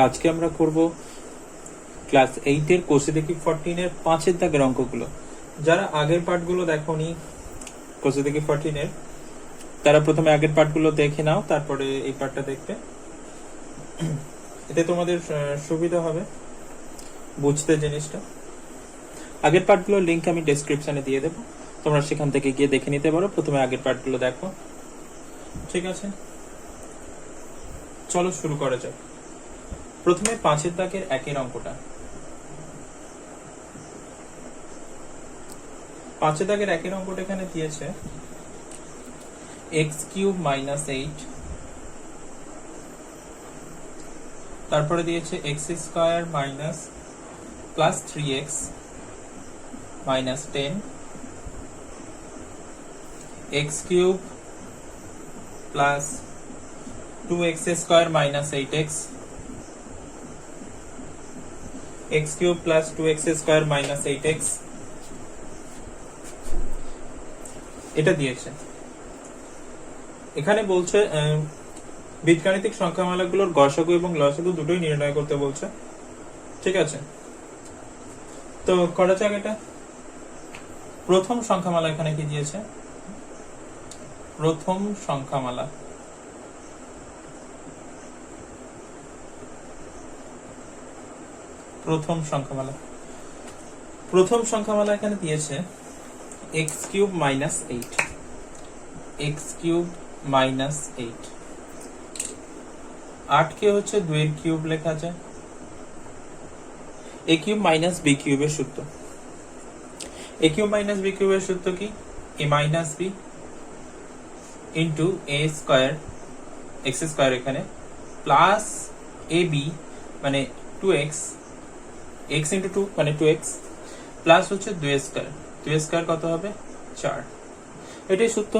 আজকে আমরা করব ক্লাস 8 এর কোষে দেখি 14 এর 5 এর দাগের অঙ্কগুলো। যারা আগের পার্টগুলো দেখোনি কোষে দেখি 14 এর, তারা প্রথমে আগের পার্টগুলো দেখে নাও, তারপরে এই পার্টটা দেখবে। এতে তোমাদের সুবিধা হবে বুঝতে জিনিসটা। আগের পার্টগুলোর লিংক আমি ডেসক্রিপশনে দিয়ে দেবো, তোমরা সেখান থেকে গিয়ে দেখে নিতে পারো। প্রথমে আগের পার্টগুলো দেখো, ঠিক আছে? চলো শুরু করা যাক। প্রথমে 5 এর দাগের 1 এর অঙ্কটা। 5 এর দাগের 1 এর অঙ্কটা এখানে দিয়েছে x³ - 8, তারপরে দিয়েছে x² - +3x - 10, x³ + 2x² - 8x, x³ + 2x² - 8x, এটা দিয়েছে। এখানে বলছে বীজগাণিতিক সংখ্যামালাগুলোর গসাগু এবং লসাগু দুটোই নির্ণয় করতে বলছে, ঠিক আছে? তো করা যাক এটা। প্রথম সংখ্যামালা এখানে কি দিয়েছে? প্রথম সংখ্যামালা, প্রথম সংখ্যামালা এখানে দিয়েছে x³ - 8, x³ - 8, 8 কে হচ্ছে 2 এর কিউব লেখা যায়। a³ - b³ এর সূত্র, a³ - b³ এর সূত্র কি? a - b into a² x² এখানে প্লাস ab মানে 2x, x ইন্টু 2 মানে 2x প্লাস হচ্ছে 2a², 2a² কত হবে? 4। এটাই সূত্র,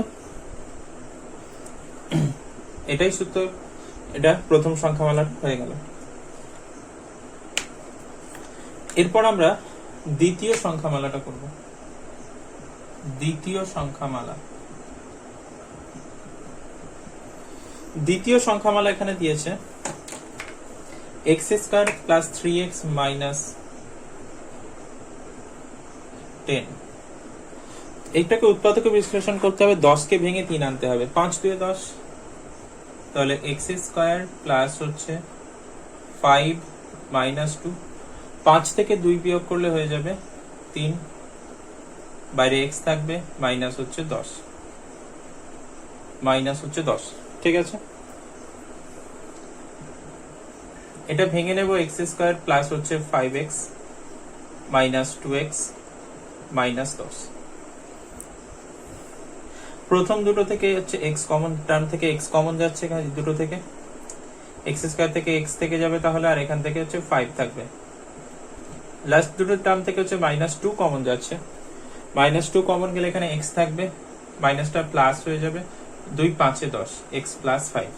এটাই সূত্র। এটা প্রথম সংখ্যামালা হয়ে গেল। এরপর আমরা দ্বিতীয় সংখ্যামালাটা করব। দ্বিতীয় সংখ্যামালা, দ্বিতীয় সংখ্যামালা এখানে দিয়েছে x² + 3x - 10। এইটাকে উৎপাদকে বিশ্লেষণ করতে হবে, 10 কে ভেঙে 3 আনতে হবে। 5 × 2 = 10, তাহলে x² প্লাস হচ্ছে 5 - 2, 5 থেকে 2 বিয়োগ করলে হয়ে যাবে 3, বাইরে x থাকবে, মাইনাস হচ্ছে 10, ঠিক আছে? এটা ভেঙে নেব, x² প্লাস হচ্ছে 5x মাইনাস 2x মাইনাস 10। প্রথম দুটো থেকে হচ্ছে x কমন, টার্ম থেকে x কমন যাচ্ছে এখানে দুটো থেকে, x² থেকে x থেকে যাবে তাহলে, আর এখান থেকে হচ্ছে 5 থাকবে। লাস্ট দুটো টার্ম থেকে হচ্ছে -2 কমন যাচ্ছে, -2 কমন গেলে এখানে x থাকবে, মাইনাসটা প্লাস হয়ে যাবে, 2 × 5 = 10, x + 5।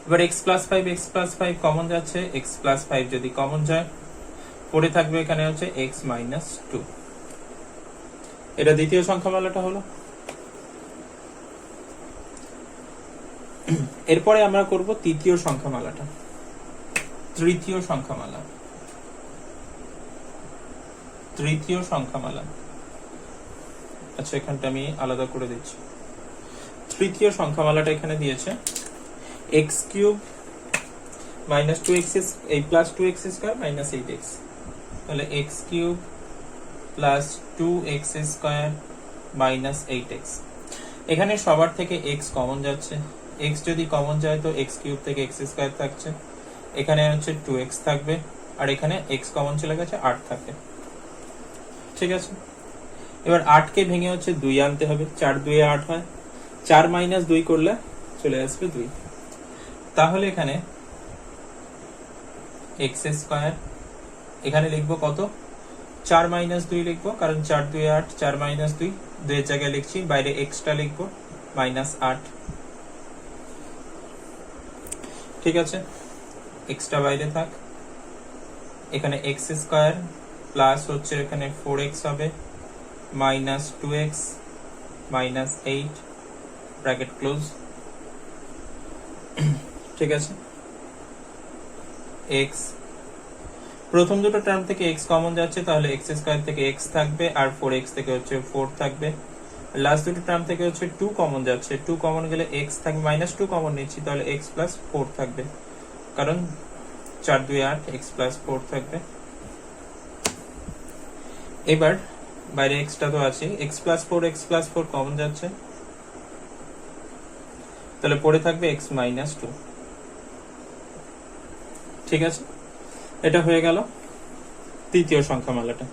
এবার x + 5 কমন যাচ্ছে, x + 5 যদি কমন যায় পড়ে থাকবে এখানে হচ্ছে x - 2। এটা দ্বিতীয় সংখ্যামালাটা হলো। এরপরে আমরা করব তৃতীয় সংখ্যামালাটা, তৃতীয় সংখ্যামালা। তৃতীয় সংখ্যামালা, আচ্ছা এখানটা আমি আলাদা করে দিচ্ছি। তৃতীয় সংখ্যামালাটা এখানে দিয়েছে x³ - 2x + 2x² - 8x, তাহলে x³ + 2x² - 8x। এখানে সবার থেকে x কমন যাচ্ছে, x যদি কমন যায় তো x³ থেকে x² থাকছে, এখানে হচ্ছে 2x থাকবে, আর এখানে x কমন চলে গেছে, 8 থাকবে, ঠিক আছে? এবার 8 কে ভেঙে হচ্ছে 2 আনতে হবে, 4 × 2 = 8 হয়, 4 - 2 করলে চলে আসবে 2। তাহলে এখানে x² এখানে লিখবো কত? 4 - 2 লিখবো, কারণ 4 × 2 = 8, 4 - 2, 2 এর জায়গায় লিখছি, বাইরে এক্সটা লিখবো -8, ঠিক আছে? এক্সটা বাইরে থাক, এখানে x² প্লাস হচ্ছে এখানে 4x হবে -2x -8 ব্র্যাকেট ক্লোজ, ঠিক আছে? এক্স, প্রথম দুটো টার্ম থেকে এক্স কমন যাচ্ছে, তাহলে এক্স স্কোয়ার থেকে এক্স থাকবে, আর 4x থেকে হচ্ছে 4 থাকবে। লাস্ট দুটো টার্ম থেকে হচ্ছে 2 কমন যাচ্ছে, 2 কমন গেলে এক্স থাকবে, -2 কমন নিচ্ছি, তাহলে এক্স প্লাস 4 থাকবে, কারণ 4 2 8, এক্স প্লাস 4 থাকবে। এবার বাইরে এক্সটা তো আছে, এক্স প্লাস 4 কমন যাচ্ছে, তাহলে পড়ে থাকবে এক্স মাইনাস 2। ঠিক আছে, এটা হয়ে গেল তৃতীয় সংখ্যামালাটা।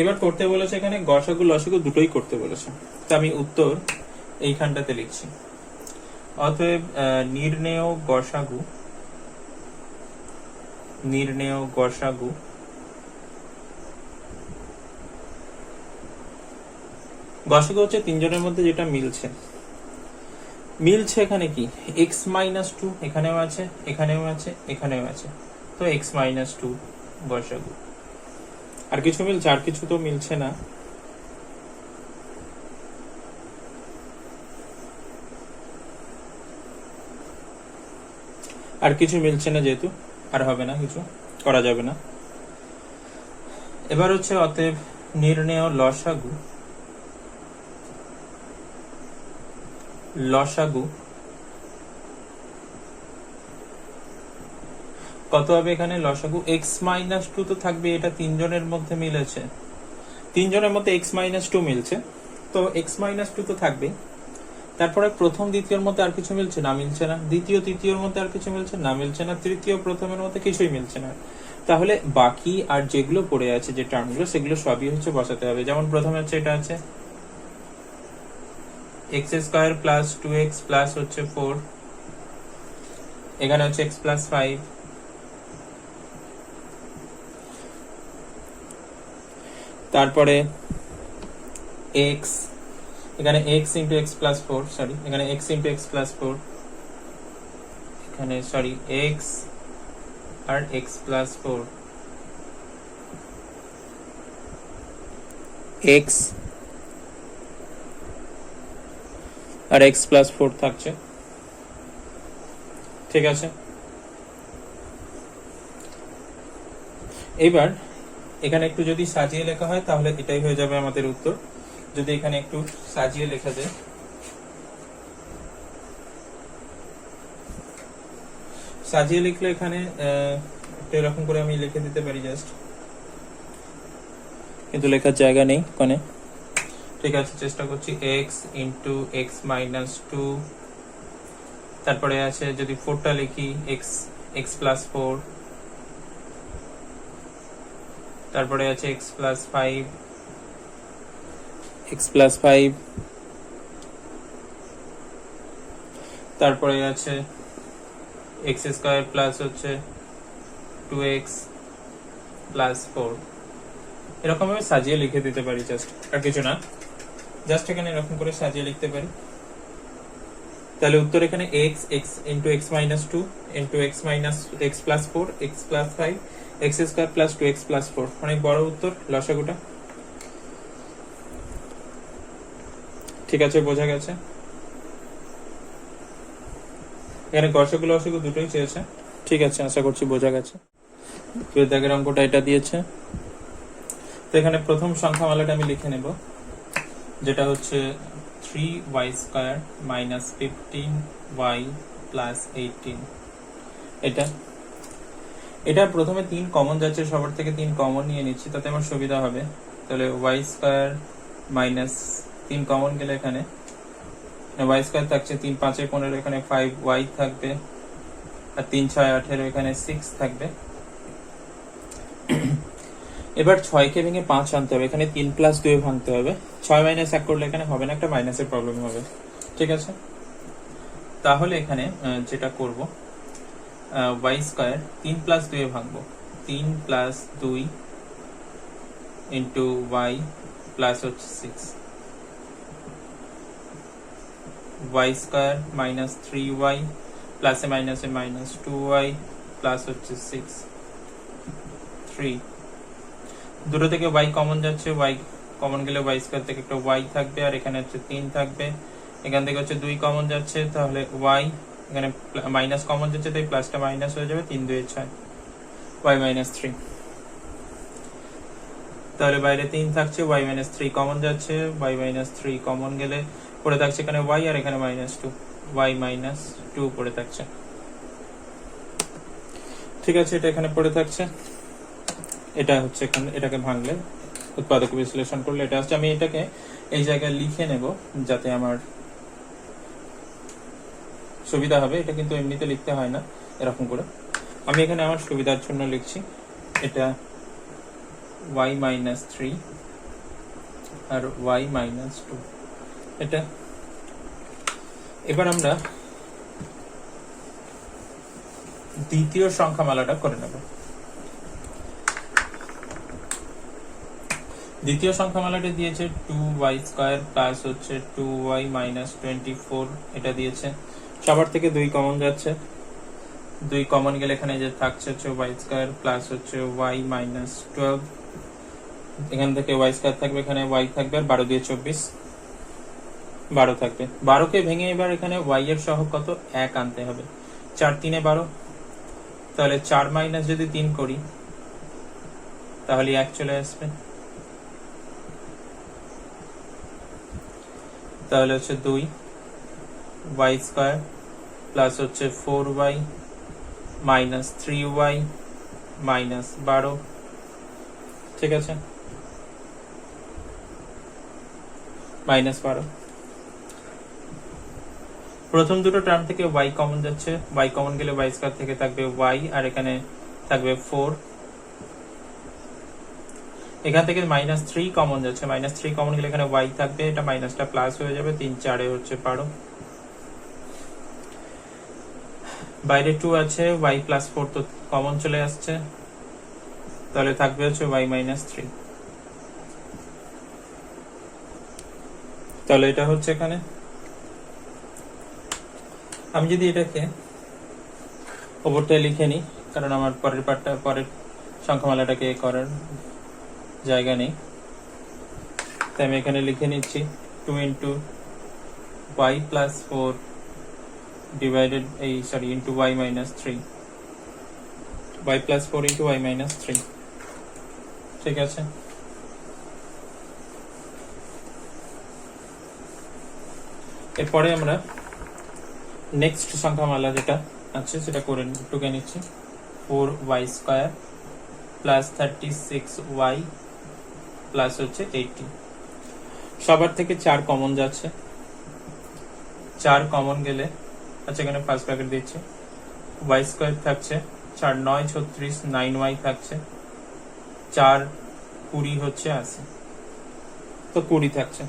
এবার করতে বলেছে এখানে গসাগু লসাগু দুটোই করতে বলেছে, তো আমি উত্তর এইখানটাতে লিখছি। অতএব নির্ণেয় গসাগু, নির্ণেয় গসাগু গসাগু হচ্ছে তিনজনের মধ্যে যেটা মিলছে, মিলছে এখানে কি এক্স মাইনাস 2 এখানেও আছে, এখানেও আছে, এখানেও আছে, তো এক্স মাইনাস 2 গসাগু। আর কিছু মিলছে? আর কিছু তো মিলছে না। আর কিছু মিলছে না, যেহেতু আর হবে না, কিছু করা যাবে না। এবার হচ্ছে অতএব নির্ণেয় লসাগু, লসাগু কত হবে এখানে? লসাগু এক্স মাইনাস 2 তো থাকবে, এটা তিনজনের মধ্যে মিলেছে, তিনজনের মধ্যে এক্স মাইনাস 2 মিলছে, তো এক্স মাইনাস 2 তো থাকবে। তারপরে প্রথম দ্বিতীয়র মধ্যে আর কিছু মিলছে না, মিলছে না। দ্বিতীয় তৃতীয়র মধ্যে আর কিছু মিলছে না, মিলছে না। তৃতীয় প্রথমের মধ্যে কিছুই মিলছে না। তাহলে বাকি আর যেগুলো পড়ে আছে, যে টার্মগুলো, সেগুলো সবই হচ্ছে বসাতে হবে। যেমন প্রথমে হচ্ছে এটা আছে x square plus 2x plus হচ্ছে 4, এখানে হচ্ছে এক্স প্লাস 5, তারপরে এক্স, এখানে x into x plus 4, sorry এখানে এক্স ইন্টু এক্স প্লাস 4, এখানে সরি এক্স আর এক্স প্লাস 4, এক্স আর এক্স প্লাস 4 থাকছে। ঠিক আছে, এবার এখানে একটু যদি সাজিয়ে লেখা হয় তাহলে এটাই হয়ে যাবে আমাদের উত্তর। যদি এখানে একটু সাজিয়ে লেখা যায়, সাজিয়ে লিখলে এখানে এরকম করে আমি লিখে দিতে পারি জাস্ট, কিন্তু লেখার জায়গা নেই ওখানে। ঠিক আছে, চেষ্টা করছি। এক্স ইন্টু এক্স মাইনাস 2, তারপরে আছে যদি 4টা লিখি এক্স, এক্স প্লাস 4, তারপরে আছে এক্স প্লাস 5, এক্স প্লাস 5, তারপরে আছে এক্স স্কোয়ার প্লাস হচ্ছে 2x প্লাস 4। এরকম ভাবে সাজিয়ে লিখে দিতে পারি জাস্ট, আর কিছু না, জাস্ট এখানে এরকম করে সাজিয়ে লিখতে পারি। তাহলে উত্তর এখানে x, x into x minus 2 into x minus x plus 4, x plus 5, x square plus 2x plus 4, অনেক বড় উত্তর লসাগুটা। ঠিক আছে, বোঝা গেছে। এখানে গসাগু লসাগু দুটোই চেয়েছে। ঠিক আছে, আশা করছি বোঝা গেছে। দাগের অঙ্কটা এটা দিয়েছে। তো এখানে প্রথম সংখ্যামালাটা আমি লিখে নেব, যেটা হচ্ছে 3y square minus 15y plus 18। এটা প্রথমে 3 কমন যাচ্ছে, সবার থেকে 3 কমন নিয়ে নিচ্ছি, তাতে আমার সুবিধা হবে। তাহলে y স্কয়ার মাইনাস 3 কমন গেলে এখানে y স্কয়ার থাকছে 3 5 15, এখানে 5y থাকবে, আর 3 6 18, এখানে 6 থাকবে। এবার 6 কে ভেঙে 5 আনতে হবে, এখানে 3 প্লাস 2 ভাঙতে হবে। 6 মাইনাস 1 করলে এখানে হবে না, একটা মাইনাসের প্রবলেম হবে। ঠিক আছে, তাহলে এখানে যেটা করব, y স্কয়ার 3 প্লাস 2 ভাঙবো, 3 প্লাস 2 ইন্টু y প্লাস হচ্ছে 6, y স্কয়ার মাইনাস 3y প্লাসে মাইনাসে মাইনাস 2y প্লাস হচ্ছে 6, 3। দুটো থেকে y কমন যাচ্ছে, y কমন গেলে y স্কয়ার থেকে একটা y থাকবে, আর এখানে হচ্ছে 3 থাকবে। এখান থেকে হচ্ছে 2 কমন যাচ্ছে, তাহলে y এখানে মাইনাস কমন যাচ্ছে, তাই প্লাসটা মাইনাস হয়ে যাবে, 3 2 6 y মাইনাস 3। তাহলে বাইরে 3 থাকছে, y মাইনাস 3 কমন যাচ্ছে, y মাইনাস 3 কমন গেলে পড়ে থাকছে এখানে y, আর এখানে মাইনাস 2, y মাইনাস 2 পড়ে থাকছে। ঠিক আছে, এটা এখানে পড়ে থাকছে। এটা হচ্ছে এখানে, এটাকে ভাঙলে উৎপাদক বিশ্লেষণ করলে এটা আসছে। আমি এটাকে এই জায়গায় লিখে নেব যাতে আমার সুবিধা হবে। এটা কিন্তু এমনিতে লিখতে হয় না এরকম করে, আমি এখানে আমার সুবিধার জন্য লিখছি। এটা y মাইনাস 3 আর y মাইনাস 2 এটা। এবার আমরা দ্বিতীয় সংখ্যামালাটা করে নেব। দ্বিতীয় সংখ্যামালাটা দিয়েছে 2y স্কয়ার প্লাস হচ্ছে 2y মাইনাস 24, এটা দিয়েছে। সবার থেকে 2 কমন যাচ্ছে, 2 কমন গেলে এখানে যে থাকছে হচ্ছে y স্কয়ার প্লাস হচ্ছে y মাইনাস 12, এখান থেকে y স্কয়ার থাকবে, এখানে y থাকবে, আর 12 দিয়ে 24 12 থাকবে। 12 কে ভেঙে এবার এখানে y এর সহগ কত 1 আনতে হবে। 4 3 12, তাহলে 4 মাইনাস যদি 3 করি তাহলে 1 চলে আসবে। তাহলে হচ্ছে 2 y স্কয়ার প্লাস হচ্ছে 4y মাইনাস 3y মাইনাস 12। ঠিক আছে, মাইনাস 12। প্রথম দুটো টার্ম থেকে y কমন যাচ্ছে, y কমন গেলে y স্কয়ার থেকে থাকবে y, আর এখানে থাকবে 4। এখান থেকে মাইনাস 3 কমন যাচ্ছে, মাইনাস 3 কমন গেলে এখানে y থাকবে, এটা মাইনাসটা প্লাস হয়ে যাবে, 3 4 হচ্ছে 12। বাইরে 2 আছে, y প্লাস 4 তো কমন চলে আসছে, তাহলে থাকবে হচ্ছে y মাইনাস 3। তাহলে এটা হচ্ছে এখানে। আমি যদি এটাকে ওপরটায় লিখে নিই, কারণ আমার পরের পার্টটা, পরের সংখ্যামালাটাকে করার জায়গা নেই, তাই আমি এখানে লিখে নিচ্ছি 2 into y plus 4 divided into y minus 3, y plus 4 into y minus 3। ঠিক আছে, এরপরে আমরা নেক্সট সংখ্যামালা যেটা আছে সেটা করে টুকে নিচ্ছি। 4y square plus 36y plus হচ্ছে 80। সবার থেকে 4 কমন যাচ্ছে, 4 কমন গেলে, আচ্ছা এখানে ফার্স্ট ব্র্যাকেট দিচ্ছি, y স্কয়ার থাকছে 4 9 36, 9y থাকছে 4 20 হচ্ছে 80, তো 20 থাকছে।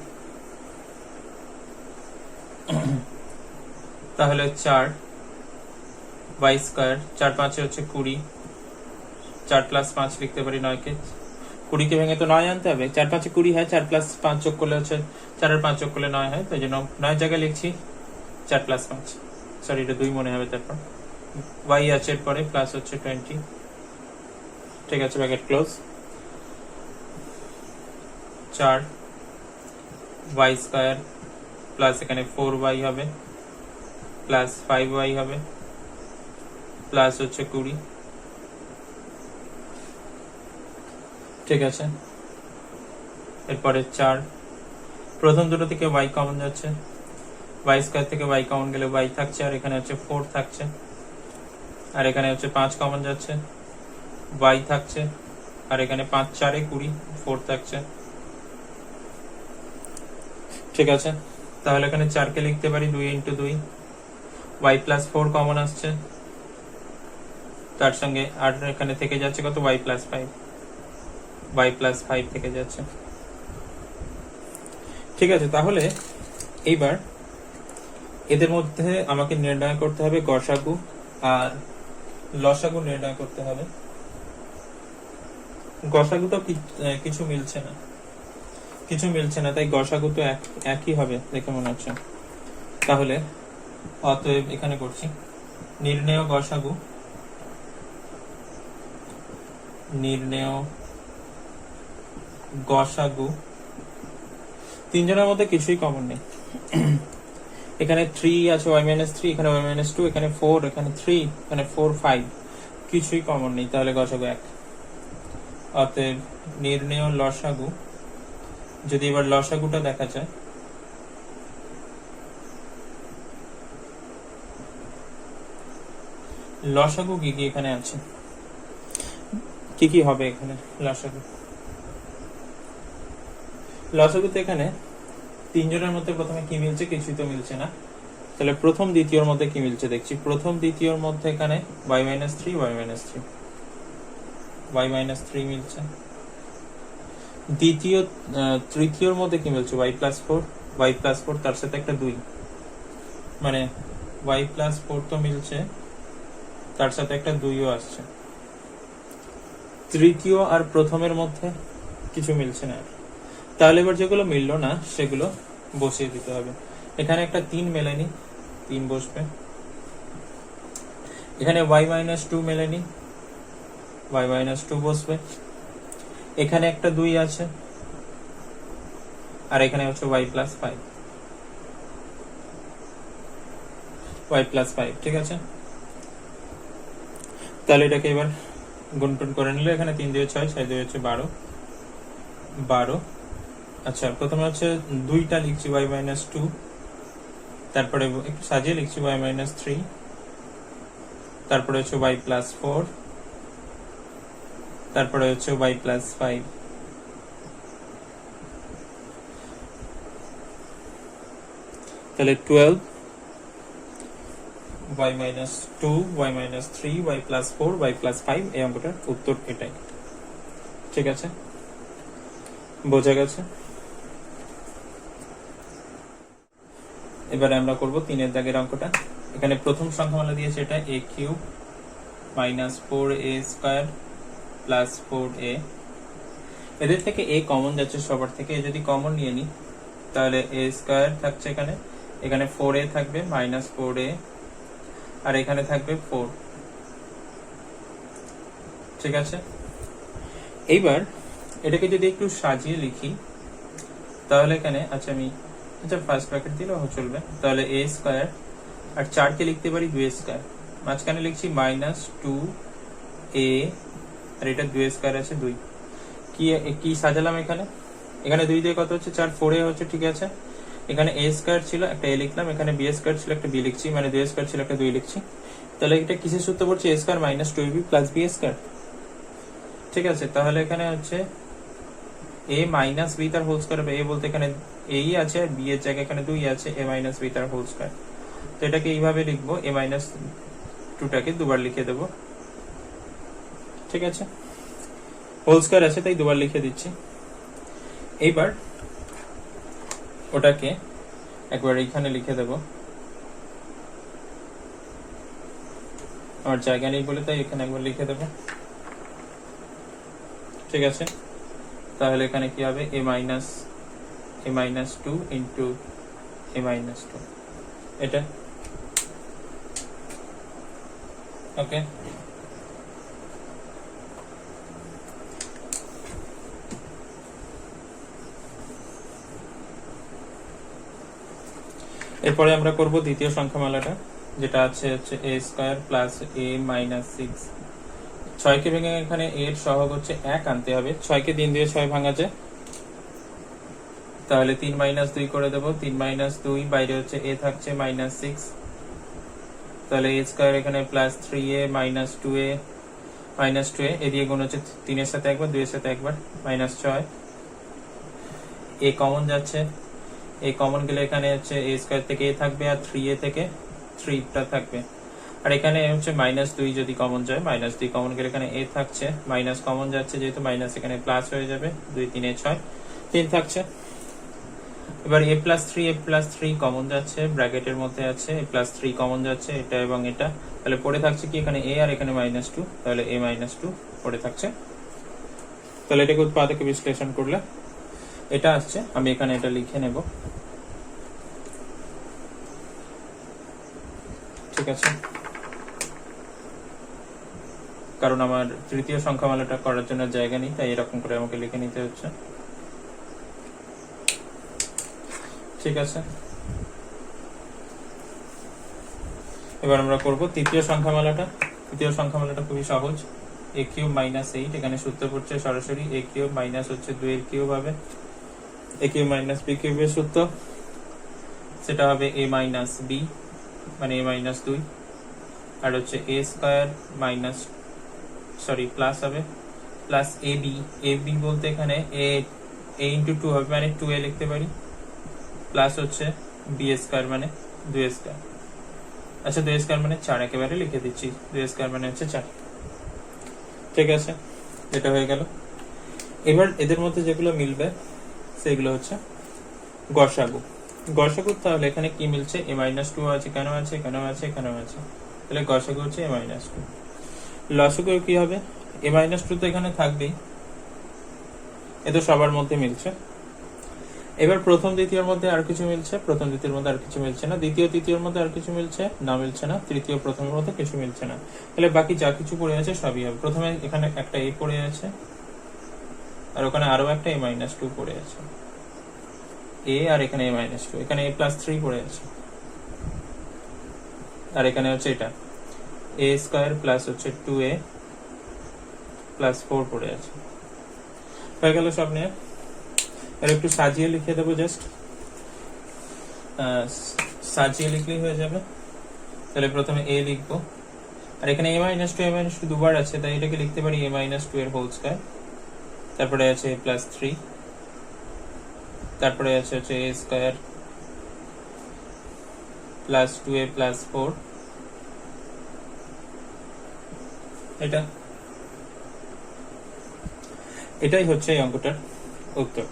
তাহলে 4 y স্কয়ার 4 5 হচ্ছে 20, 4 প্লাস 5 লিখতে পারি 9 কে, 20 কে ভেঙে তো 9 আনতে হবে, 4 5 20 হয়, 4 প্লাস 5 যোগ করলে হচ্ছে 4 আর 5 যোগ করলে 9 হয়, তো এই জন্য 9 জায়গায় লিখছি 4 প্লাস 5, সরি এটা 2 মনে হবে, তারপর y আছে পরে প্লাস হচ্ছে 20। ঠিক আছে, bracket close. 4 y square plus এখানে 4y হবে প্লাস 5y হবে প্লাস হচ্ছে 20। ঠিক আছে, এরপরে 4, প্রথম দুটো থেকে y কমন যাচ্ছে, y স্কয়ার থেকে y কমন গেলে y থাকছে, আর এখানে হচ্ছে 4 থাকছে, আর এখানে হচ্ছে 5 কমন যাচ্ছে, y থাকছে, আর এখানে 5 4 20, 4 থাকছে। ঠিক আছে, তাহলে এখানে 4 কে লিখতে পারি 2 ইন্টু 2, y প্লাস 4 কমন আসছে, তার সঙ্গে আর এখানে থেকে যাচ্ছে কত y প্লাস 5, y প্লাস 5 থেকে যাচ্ছে। ঠিক আছে, তাহলে এইবার এদের মধ্যে আমাকে নির্ণয় করতে হবে গসাগু আর লসাগু নির্ণয় করতে হবে। গসাগু তো কিছু মিলছে না, কিছু মিলছে না, তাই গসাগু তো একই হবে দেখে মনে হচ্ছে। তাহলে অতএব এখানে করছি নির্ণেয় গসাগু, নির্ণেয় গসাগু। তিনজনের মধ্যে কিছুই কমন নেই, এখানে 3 আছে y-3, এখানে y-2, এখানে 4, এখানে 3, এখানে 4 5, কিছুই কমন নেই, তাহলে গসাগু 1। অতএব নির্ণেয় লসাগু, যদি এবার লসাগুটা দেখা যায়, লসাগু কি কি এখানে আছে, কি কি হবে এখানে লসাগু? লসাগুতে এখানে তিনজনের মধ্যে প্রথমে কি মিলছে, কিছুই তো মিলছে না। তাহলে প্রথম দ্বিতীয়র মধ্যে কি মিলছে দেখছি। প্রথম দ্বিতীয়র মধ্যে এখানে y-3 y-3 y-3 মিলছে। দ্বিতীয় তৃতীয়র মধ্যে কি মিলছে, y+4 y+4, তার সাথে একটা 2, মানে y+4 তো মিলছে, তার সাথে একটা 2ও আসছে। তৃতীয় আর প্রথমের মধ্যে কিছু মিলছে না। তাহলে এবার যেগুলো মিললো না সেগুলো বসিয়ে দিতে হবে। এখানে একটা 3 মেলেনি, 3 বসবে। এখানে y-2 মেলেনি, y-2 বসবে। এখানে একটা 2 আছে, আর এখানে হচ্ছে y+5 y+5, ঠিক আছে। তাহলে এটাকে এবার গুণটুন করে নিলে এখানে 3 দিয়ে 6, 6 দিয়ে হচ্ছে 12 12। আচ্ছা, প্রথমে হচ্ছে 2টা লিখছি y-2, তারপরে একটু সাজিয়ে লিখছি y-3, তারপরে হচ্ছে y+4, তারপরে হচ্ছে y+5। তাহলে 12 y-2 y-3 y+4 y+5, এই অঙ্কটার উত্তর এটাই। ঠিক আছে, বোঝা গেছে। এবারে আমরা করব 3 দাগের অঙ্কটা। এখানে প্রথম সংখ্যামালা দিয়েছে এটা a³ - 4a² + 4a। এদের থেকে a কমন যাচ্ছে সবার থেকে, এ যদি কমন নিয়ে নি তাহলে a² থাকছে এখানে, এখানে 4a থাকবে -4a, আর এখানে থাকবে 4। ঠিক আছে, এইবার এটাকে যদি একটু সাজিয়ে লিখি তাহলে এখানে ফার্স্ট ব্র্যাকেট দিলেও চলবে। তাহলে a² আর 4 কে লিখতে পারি 2a², মাঝখানে লিখছি -2a, আর এটা 2a² আছে 2। কি সাজালাম এখানে, এখানে 2 দিয়ে কত হচ্ছে 4, 4a হচ্ছে, ঠিক আছে। এখানে a² ছিল, একটা a লিখলাম, এখানে b² ছিল, একটা b লিখছি, মানে 2a² ছিল, একটা 2 লিখছি। তাহলে এটা কিসের সূত্র পড়ছে, a² - 2ab + b²। ঠিক আছে, তাহলে এখানে হচ্ছে a - b তার হোল স্কয়ার, a বলতে এখানে a আছে, আর b এর জায়গায় এখানে 2 আছে, a - b তার হোল স্কয়ার। তো এটাকে এইভাবে লিখবো, a - 2টাকে দুবার লিখে দেব। ঠিক আছে, হোল স্কয়ার আছে তাই দুবার লিখে দিচ্ছি। এইবার ওটাকে একবার এইখানে লিখে দেব, আমার জায়গা নেই বলে তাই এখানে একবার লিখে দেব। ঠিক আছে, তাহলে এখানে কি হবে, a - 2 ইন্টু a - 2, এটা ওকে। এরপরে আমরা করব দ্বিতীয় সংখ্যামালাটা, যেটা আছে হচ্ছে a² + a - 6। 6 কে ভেঙে এখানে a এর সহগ হচ্ছে 1 আনতে হবে। 6 কে 3 দিয়ে 6 ভাঙা যায়, তাহলে 3 - 2 করে দেব। 3 - 2, বাইরে হচ্ছে a থাকছে -6, তাহলে a² এখানে +3a - 2a এদিকে গুণ হচ্ছে 3 এর সাথে একবার, 2 এর সাথে একবার, -6। a কমন যাচ্ছে, a কমন গেলে এখানে হচ্ছে a² থেকে a থাকবে, আর 3a থেকে 3টা থাকবে। আর এখানে হচ্ছে -2 যদি কমন যায়, -2 কমন গেলে এখানে a থাকছে, মাইনাস কমন যাচ্ছে যেহেতু মাইনাস, এখানে প্লাস হয়ে যাবে, 2 3 এ 6, 3 থাকছে। এবার a+3 কমন যাচ্ছে, ব্র্যাকেটের মধ্যে আছে, a+3 কমন যাচ্ছে, এটা এবং এটা, তাহলে পড়ে থাকছে কি এখানে a, আর এখানে -2, তাহলে a - 2 পড়ে থাকছে। তাহলে এটাকে উৎপাদকে বিশ্লেষণ করলে এটা আসছে, আমি এখানে এটা লিখে নেব। ঠিক আছে, কারণ আমার তৃতীয় সংখ্যামালাটা করার জন্য জায়গা নেই, তাই এরকম করে আমাকে লিখে নিতে হচ্ছে। ঠিক আছে, এবার আমরা করব তৃতীয় সংখ্যামালাটা। তৃতীয় সংখ্যামালাটা খুবই সহজ, a কিউব মাইনাস 8, এখানে সূত্র পড়ছে সরাসরি a কিউব মাইনাস হচ্ছে 2 এর কিউব হবে, a কিউব মাইনাস b কিউবের সূত্র, সেটা হবে a মাইনাস b মানে a মাইনাস 2, আর হচ্ছে a স্কয়ার মাইনাস প্লাস হবে প্লাস ab, ab বলতে এখানে a ইন্টু 2 হবে মানে 2a লিখতে পারি, প্লাস হচ্ছে b স্কয়ার মানে 2a স্কয়ার। আচ্ছা 2a স্কয়ার মানে 4, একেবারে লিখে দিচ্ছি, 2a স্কয়ার মানে হচ্ছে 4। ঠিক আছে, এটা হয়ে গেল। এবার এদের মধ্যে যেগুলো মিলবে সেগুলো হচ্ছে গসাগু। গসাগু তাহলে এখানে কি মিলছে, a মাইনাস 2 আছে, কেন আছে, কেন আছে, কেন আছে, তাহলে গসাগু হচ্ছে a মাইনাস 2। লসাগু কি হবে, a মাইনাস 2 তো এখানে থাকবেই, এ তো সবার মধ্যে মিলছে। এবার প্রথম দ্বিতীয়র মধ্যে আর কিছু মিলছে, প্রথম দ্বিতীয়ের মধ্যে আর কিছু মিলছে না, দ্বিতীয় তৃতীয়র মধ্যে আর কিছু মিলছে না, মিলছে না, তৃতীয় প্রথমের মধ্যে কিছু মিলছে না, তাহলে বাকি যা কিছু পড়ে আছে সবই হবে। প্রথমে এখানে একটা a পড়ে আছে, আর ওখানে আরো একটা a মাইনাস 2 পড়ে আছে, a আর এখানে a মাইনাস 2, এখানে a প্লাস 3 পড়ে আছে, আর এখানে হচ্ছে এটা a স্কয়ার প্লাস হচ্ছে 2a প্লাস 4 পড়ে আছে। হয়ে গেল সব নিয়ে। আর একটু সাজিয়ে লিখে দেবো, জাস্ট সাজিয়ে লিখলেই হয়ে যাবে। তাহলে প্রথমে a লিখবো, আর এখানে a মাইনাস 2 দুবার আছে, তাই এটাকে লিখতে পারি a মাইনাস 2 এর হোল স্কয়ার, তারপরে আছে a প্লাস 3, তারপরে আছে হচ্ছে a square plus 2a plus 4, এটাই হচ্ছে এই অঙ্কটার উত্তর।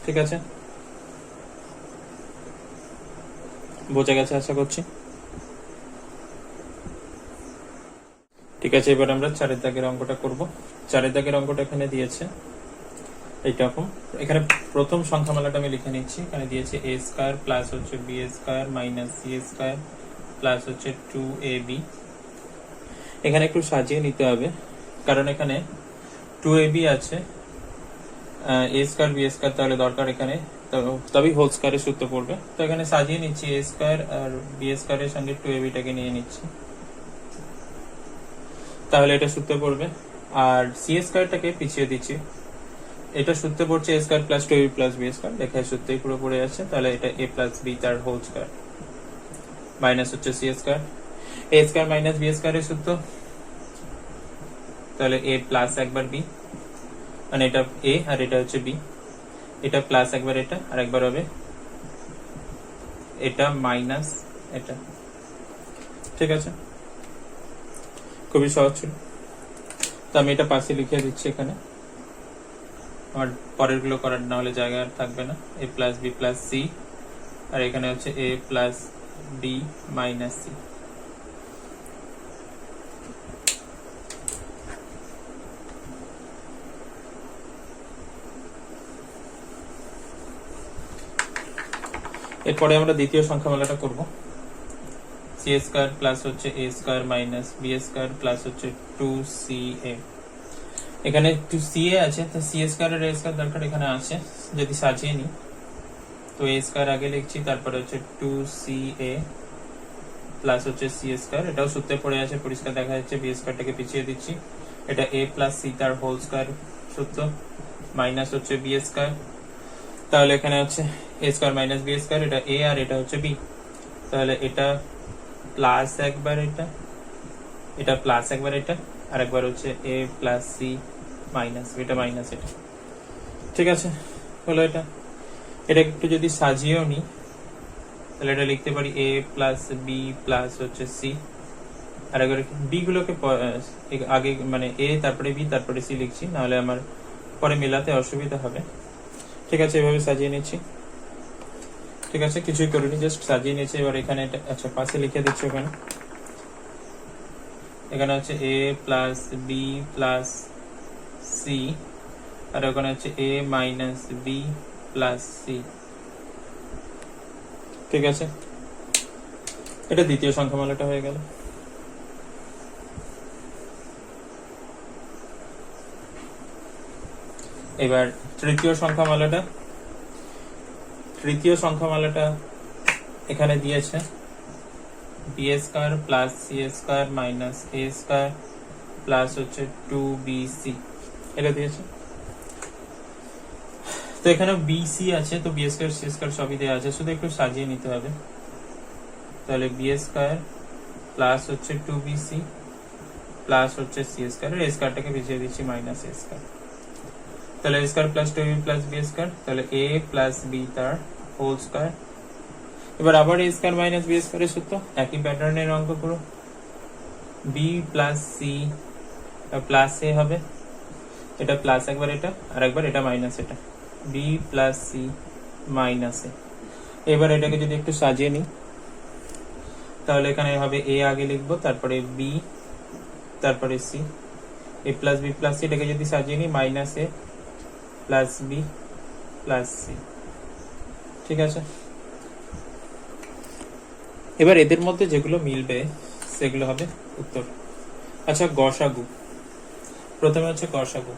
ঠিক আছে, বোঝা গেছে আশা করছি। ঠিক আছে, এবার আমরা 4 দাগের অঙ্কটা করব। 4 দাগের অঙ্কটা এখানে দিয়েছে এইরকম। এখানে প্রথম সংখ্যামালাটা আমি লিখে নিচ্ছি, এখানে দিয়েছে a স্কয়ার প্লাস হচ্ছে b square minus c square plus হচ্ছে 2ab। এখানে একটু সাজিয়ে নিতে হবে, কারণ এখানে 2ab আছে, a স্কয়ার b স্কয়ার তাহলে দরকার এখানে, তবেই হোল স্কয়ারের সূত্র পড়বে। তো এখানে সাজিয়ে নিচ্ছি, a স্কয়ার আর b স্কয়ারের সঙ্গে 2ab টাকে নিয়ে নিচ্ছি, তাহলে এটা সূত্রে পড়বে। আর c স্কয়ারটাকে পিছিয়ে দিচ্ছি, এটা সূত্রে পড়ছে a square plus 2ab plus b square, দেখায় সূত্রেই পুরো পড়ে আছে, তাহলে এটা a প্লাস b তার হোল স্কয়ার মাইনাস হচ্ছে c square, a square minus b স্কয়ারের সূত্র, তাহলে a প্লাস একবার b মানে এটা a আর এটা হচ্ছে b, এটা প্লাস একবার এটা আর একবার হবে এটা মাইনাস এটা। ঠিক আছে, খুবই সহজ ছিল। তো আমি এটা পাশে লিখে দিচ্ছি, এখানে আমার পরের গুলো করার না হলে জায়গা আর থাকবে না। a plus b plus c, আর এখানে হচ্ছে a plus b minus c। এরপরে আমরা দ্বিতীয় সংখ্যামালাটা করব। সি স্কয়ার প্লাস হচ্ছে a square minus b square plus হচ্ছে 2ca। এখানে 2ca আছে, তো c স্কয়ার আর a স্কয়ার দরকার এখানে আছে, যদি সাজিয়ে নি তো a স্কয়ার আগে লিখছি, তারপরে হচ্ছে 2ca প্লাস হচ্ছে c স্কয়ার, এটাও সূত্রে পড়ে আছে পরিষ্কার দেখা যাচ্ছে, b স্কয়ারটাকে পিছিয়ে দিচ্ছি, এটা a প্লাস c তার হোল স্কয়ার সূত্র মাইনাস হচ্ছে b স্কয়ার, তাহলে এখানে হচ্ছে a square minus b square, এটা a আর এটা হচ্ছে b, তাহলে এটা প্লাস একবার এটা প্লাস একবার এটা, আর একবার হচ্ছে a প্লাস c মাইনাস এটা মাইনাস এটা। ঠিক আছে, হলো এটা। এটা একটু যদি সাজিয়েও নি তাহলে এটা লিখতে পারি a প্লাস b প্লাস হচ্ছে c, আর একবার b গুলোকে আগে মানে a তারপরে b তারপরে c লিখছি, নাহলে আমার পরে মেলাতে অসুবিধা হবে। ঠিক আছে, এভাবে সাজিয়ে নিচ্ছি। ঠিক আছে, কিছুই করিনি, জাস্ট সাজিয়ে নিয়েছি। এবার এখানে আচ্ছা পাশে লিখে দিচ্ছি, এখানে হচ্ছে a plus b plus c, আর ওখানে হচ্ছে a minus b plus c। ঠিক আছে, এটা দ্বিতীয় সংখ্যামালাটা হয়ে গেল। এবার তৃতীয় সংখ্যামালাটা এখানে দিয়েছে B square plus C square minus A square plus হচ্ছে 2bc এটা দিয়েছে। তো এখানে বিসি আছে, তো বি স্কয়ার সি স্কয়ার সবই দেওয়া আছে, শুধু একটু সাজিয়ে নিতে হবে। তাহলে বি স্কয়ার প্লাস হচ্ছে 2bc প্লাস হচ্ছে সি স্কয়ার, এর স্কয়ারটাকে ভিজিয়ে দিচ্ছি মাইনাস এ স্কয়ার। তাহলে A square plus 2b plus B square, তাহলে a প্লাস b তার হোল স্কয়ার। এবার আবার এ স্কয়ার মাইনাস বি স্কয়ারের সূত্র, একই প্যাটার্নের অঙ্ক পুরো। b plus C plus A হবে, এটা প্লাস একবার এটা আর একবার এটা মাইনাস এটা, b প্লাস সি মাইনাস এ। এবার এটাকে যদি একটু সাজিয়ে নিই তাহলে এখানে হবে a আগে লিখবো, তারপরে b, তারপরে c, a plus b plus C, এটাকে যদি সাজিয়ে নিই minus A plus B plus C. ঠিক আছে, এবার এদের মধ্যে যেগুলো মিলবে সেগুলো হবে উত্তর। আচ্ছা গসাগু, প্রথমে হচ্ছে গসাগু।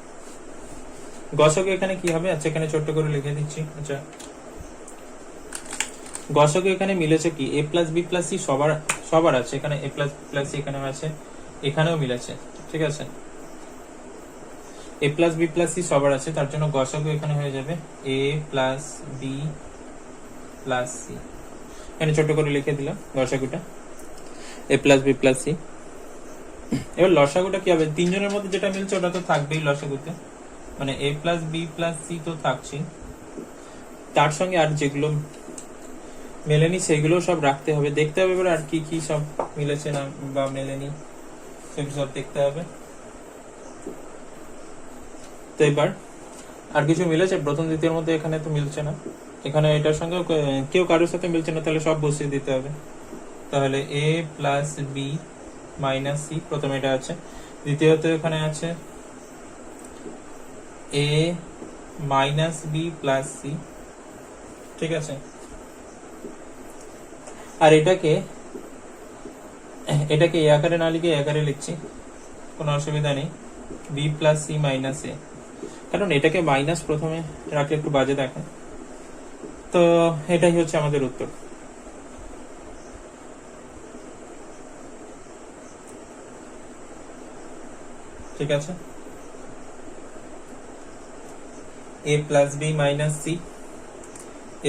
গসাগু এখানে কি হবে, আচ্ছা এখানে ছোট্ট করে লিখে দিচ্ছি। আচ্ছা গসাগু এখানে মিলেছে কি, এ প্লাস বি প্লাস সি সবার আছে, এখানে এ প্লাস প্লাস সি এখানেও আছে, এখানেও মিলেছে। ঠিক আছে, এ প্লাস বি প্লাস সি সবার আছে, তার জন্য গসাগু এখানে হয়ে যাবে এ প্লাস বি প্লাস সি। এখানে ছোট করে লিখে দিলাম গসাগুটা এ প্লাস বি প্লাস সি। এবার লসাগুটা কি হবে, তিনজনের মধ্যে যেটা মিলছে ওটা তো থাকবেই লসাগুতে, মানে এ প্লাস বি প্লাস সি তো থাকছেই, তার সঙ্গে আর যেগুলো মেলেনি সেগুলো সব রাখতে হবে, দেখতে হবে এবার আর কি কি সব মিলেছে না বা মেলেনি সেগুলো সব দেখতে হবে। তো এবার আর কিছু মিলেছে প্রথম দ্বিতীয়ের মধ্যে, এখানে তো মিলছে না, এখানে এটার সঙ্গে কেউ কারোর সাথে মিলছে না, তাহলে সব বসিয়ে দিতে হবে। তাহলে এ প্লাস বি মাইনাস সি প্রথমে এটা আছে, দ্বিতীয়ত এখানে আছে এ মাইনাস বি প্লাস সি। ঠিক আছে, আর এটাকে এ আকারে না লিখে এ আকারে লিখছি, কোনো অসুবিধা নেই, বি প্লাস সি মাইনাস এ, কারণ এটাকে মাইনাস প্রথমে রাখলে একটু বাজে দেখে। তো এটাই হচ্ছে আমাদের উত্তর। ঠিক আছে, এ প্লাস বি মাইনাস সি,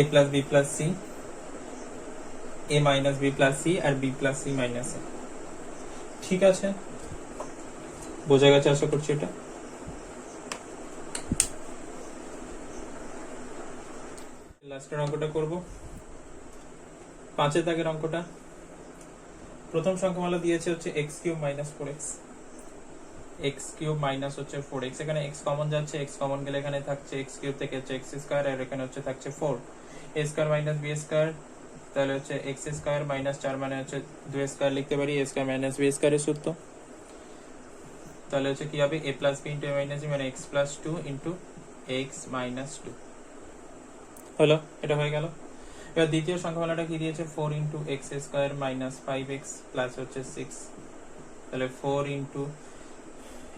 এ প্লাস বি প্লাস সি, এ মাইনাস বি প্লাস সি আর বি প্লাস সি মাইনাস এ। ঠিক আছে, বোঝা গেছে আশা করছি এটা। লাস্টের অঙ্কটা করব, 5 দাগের অঙ্কটা। প্রথম সংখ্যামালা দিয়েছে হচ্ছে x cube minus 4x, x cube minus হচ্ছে 4x, এখানে এক্স কমন যাচ্ছে, এক্স কমন গেলে এখানে থাকছে এক্স কিউব থেকে হচ্ছে এক্স স্কয়ার, আর এখানে হচ্ছে থাকছে 4, এ স্কয়ার মাইনাস বি স্কয়ার, তাহলে হচ্ছে এক্স স্কয়ার মাইনাস 4 মানে হচ্ছে 2 স্কয়ার লিখতে পারি, এ স্কয়ার মাইনাস বি স্কয়ারের সূত্র। তাহলে হচ্ছে কি হবে, এ প্লাস বি ইন্টু এ মাইনাস বি মানে x plus 2 into x minus 2 হলো, এটা হয়ে গেল। এবার দ্বিতীয় সংখ্যামালাটা কি দিয়েছে, 4 into x square minus 5x plus হচ্ছে 6, তাহলে 4 ইন্টু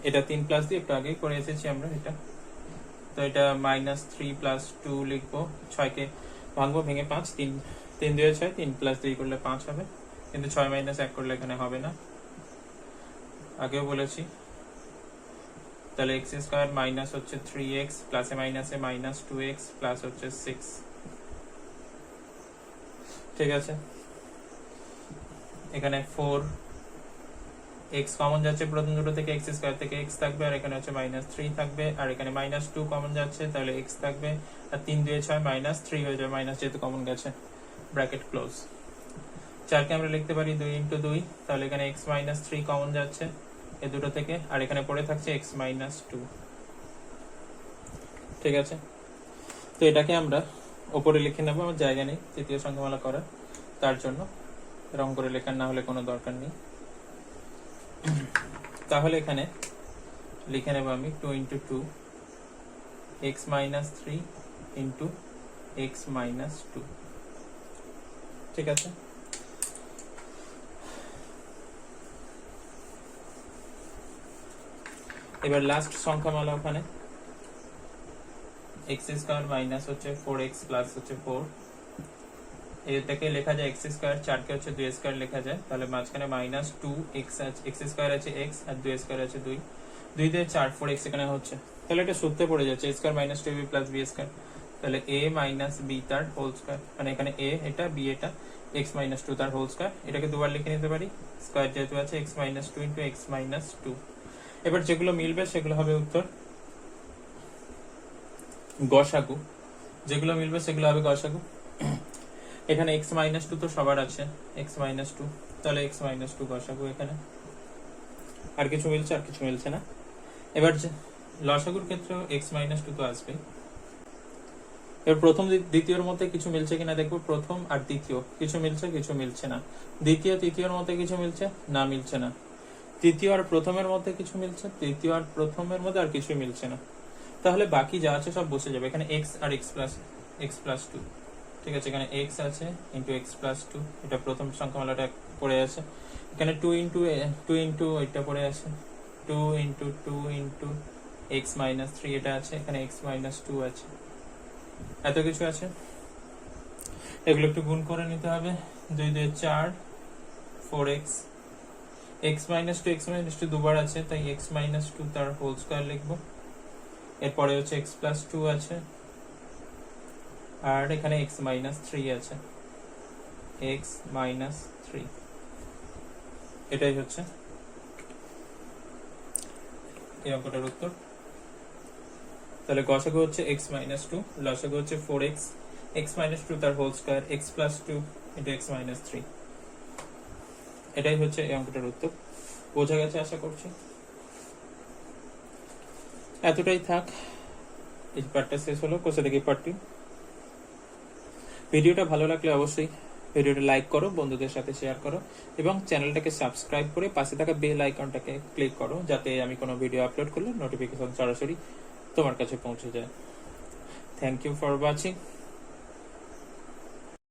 এটা 3 প্লাস দিয়ে একটু আগেই করে এসেছি আমরা এটা, তো এটা মাইনাস 3 প্লাস 2 লিখবো, 6 কে ভাঙবো, ভেঙে 5, 3 3 2 6, 3 প্লাস 2 করলে 5 হবে, কিন্তু 6 মাইনাস 1 করলে এখানে হবে না, আগেও বলেছি। তাহলে এক্স স্কয়ার মাইনাস হচ্ছে 3x প্লাসে মাইনাসে মাইনাস 2x প্লাস হচ্ছে 6। ঠিক আছে, এখানে 4 এক্স কমন যাচ্ছে প্রথম দুটো থেকে, এক্স স্কয়ার থেকে এক্স থাকবে, আর এখানে হচ্ছে মাইনাস 3 থাকবে, আর এখানে মাইনাস 2 কমন যাচ্ছে, তাহলে এক্স থাকবে, আর 3 2 6 মাইনাস 3 হয়ে যাবে, মাইনাস যেহেতু কমন গেছে, ব্র্যাকেট ক্লোজ। 4 কে আমরা লিখতে পারি 2 ইন্টু 2, তাহলে এখানে এক্স মাইনাস 3 কমন যাচ্ছে এই দুটো থেকে, আর এখানে পড়ে থাকছে এক্স মাইনাস 2। ঠিক আছে, তো এটাকে আমরা ওপরে লিখে নেবো, আমার জায়গা নেই তৃতীয় সংখ্যামালা করার, তার জন্য রং করে লেখার না হলে কোনো দরকার নেই। তাহলে এখানে লিখে নেব আমি 2 into 2 x minus 3 into x minus 2। ঠিক আছে, এবার লাস্ট সংখ্যামালা ওখানে এক্স স্কয়ার মাইনাস হচ্ছে 4x প্লাস হচ্ছে 4, এটাকে লেখা যায় এক্স স্কোয়ার, 4 কে হচ্ছে 2 স্কোয়ার লেখা যায়, তাহলে মাঝখানে মাইনাস 2 এক্স আছে, এক্স স্কোয়ার আছে এক্স, আর 2 স্কোয়ার আছে 2, 2 দিয়ে 4 4 এক্স এখানে হচ্ছে, তাহলে এটা সূত্রে পড়ে যাচ্ছে a square minus 2b plus b square, তাহলে a মাইনাস b তার হোল স্কোয়ার, মানে এখানে a এটা b এটা x মাইনাস 2 তার হোল স্কোয়ার, এটাকে দুবার লিখে নিতে পারি, স্কোয়ার যেহেতু আছে x minus 2 into x minus 2। এবার যেগুলো মিলবে সেগুলো হবে উত্তর গসাগু, যেগুলো মিলবে সেগুলো হবে গসাগু। এখানে x মাইনাস 2 তো সবার আছে, x মাইনাস 2, তাহলে x মাইনাস 2 গসাগু এখানে। আর কিছু মিলছে? আর কিছু মিলছে না। এবার লসাগুর ক্ষেত্রে x মাইনাস 2 তো আসবে। এবার প্রথম দ্বিতীয়র মধ্যে কিছু মিলছে কিনা দেখবো, প্রথম আর দ্বিতীয় কিছু মিলছে, কিছু মিলছে না। দ্বিতীয় তৃতীয়র মধ্যে কিছু মিলছে না, মিলছে না। তৃতীয় আর প্রথমের মধ্যে কিছু মিলছে, তৃতীয় আর প্রথমের মধ্যে আর কিছু মিলছে না, তাহলে বাকি যা আছে সব বসে যাবে। এখানে x আর x প্লাস 2, ঠিক আছে, এখানে x আছে ইন্টু x প্লাস 2, এটা প্রথম সংখ্যামালাটা পড়ে আছে। এখানে 2 ইন্টু এটা পড়ে আছে, 2 ইন্টু x মাইনাস 3 এটা আছে, এখানে x মাইনাস 2 আছে, এত কিছু আছে। এগুলো একটু গুণ করে নিতে হবে, 2 2 4 4x, x মাইনাস 2 দুবার আছে, তাই x মাইনাস 2 তার হোল স্কয়ার লিখবো। এরপরে হচ্ছে x প্লাস 2 আছে, আর এখানে x মাইনাস 3 আছে, x মাইনাস 3, এটাই হচ্ছে এই অঙ্কটার উত্তর। তাহলে গসাগু হচ্ছে x মাইনাস 2, লসাগু হচ্ছে 4x, x মাইনাস 2 তার whole square, x plus 2 into x minus 3, এটাই হচ্ছে এই অঙ্কটার উত্তর। বোঝা গেছে আশা করছি। এতটাই থাক, এই পার্টটা শেষ হলো। কোষে দেখি পার্টটি। ভিডিওটা ভালো লাগলে অবশ্যই ভিডিওটা লাইক করো, বন্ধুদের সাথে শেয়ার করো, এবং চ্যানেলটাকে সাবস্ক্রাইব করে পাশে থাকা বেল আইকনটাকে ক্লিক করো, যাতে আমি কোনো ভিডিও আপলোড করলে নোটিফিকেশন সরাসরি তোমার কাছে পৌঁছে যায়। Thank you for watching.